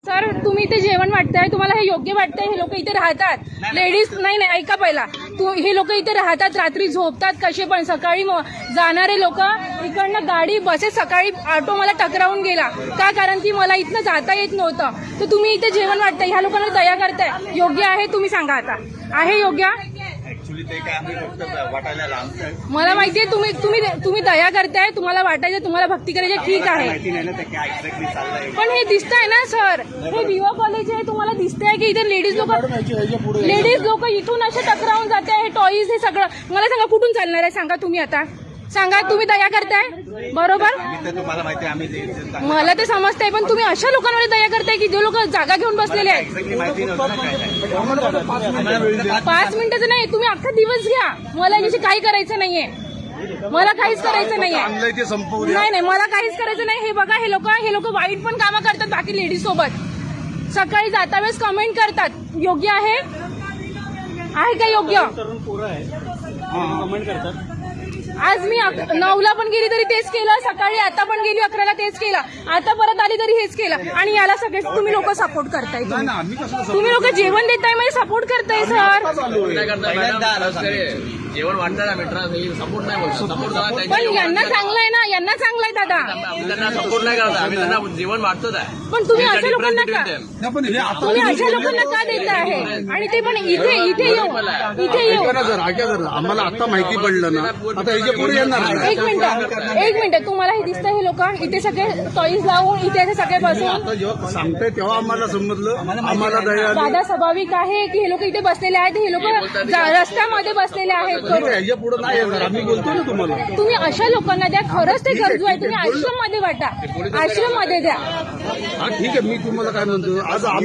Sir तुम्ही इथे जेवण वाटतंय, तुम्हाला हे योग्य वाटतंय? हे लोक इथे राहतात, लेडीज नाही ऐका पहिला, हे लोक इथे राहतात, रात्री झोपतात कसे पण, सकाळी जाणारे लोक इकडनं गाडी बसेस, सकाळी ऑटो मला टकरावून गेला का, कारण की मला इथनं जाता येत नव्हतं. तर तुम्ही इथे जेवण वाटतंय, ह्या लोकांना दया करताय, योग्य आहे? तुम्ही सांगा आता, आहे योग्य? मला माहितीये तुम्ही दया करताय, तुम्हाला वाटायचं, तुम्हाला भक्ती करायची, ठीक आहे, पण हे दिसतंय ना सर, हे विवा कॉलेज आहे, तुम्हाला दिसतंय की इथे लेडीज लोक इथून असे टकरावून जाते, हे टॉईज हे सगळं. मला सांगा कुठून चालणार आहे, सांगा तुम्ही आता, सांगा. तुम्ही दया करताय बरोबर, मला ते समजतंय, पण तुम्ही अशा लोकांवर दया करताय की जे लोक जागा घेऊन बसलेले आहेत. 5 मिनिटाचं नाही, तुम्ही अख्खा दिवस घ्या, मला याची काही करायचं नाहीये, मला काहीच करायचं नाहीये, नाही मला काहीच करायचं नाही. हे बघा, हे लोक वाईट पण कामं करतात बाकी लेडीज सोबत, सकाळी जाता वेळेस कमेंट करतात, योग्य आहे? आहे का योग्य? कमेंट करतात. आज मी 9ला पण गेली तरी तेच केलं, सकाळी आता पण गेली 11ला तेच केलं, आता परत आली तरी हेच केलं, आणि याला सगळे तुम्ही लोक सपोर्ट करताय. तुम्ही लोक जेवण देताय म्हणजे सपोर्ट करताय सर. जेवण वाटतं मित्रा, सपोर्ट नाही, सपोर्ट पण यांना चांगलंय ना, यांना चांगलंय दादा, त्यांना सपोर्ट नाही करत, आम्ही त्यांना जेवण वाटतोच आहे. पण तुम्ही अशा लोकांना का देत आहे? आणि ते पण इथे येऊ आम्हाला आता माहिती पडलं ना, आता याच्या पुढे येणार. एक मिनिट, तुम्हाला हे दिसतं, हे लोक इथे सगळे टॉईज लावून इथे सगळे बसून, आता जेव्हा सांगताय तेव्हा आम्हाला समजलं, आम्हाला दया. दादा स्वाभाविक आहे की हे लोक इथे बसलेले आहेत, हे लोक रस्त्यामध्ये बसलेले आहेत. याच्या पुढे नाही येणार, आम्ही बोलतो ना तुम्हाला. तुम्ही अशा लोकांना द्या, खरंच ते गरजू आहे, तुम्ही आश्रम मध्ये वाटा, आश्रम मध्ये द्या. हा ठीक आहे, मी तुम्हाला काय म्हणतो, आज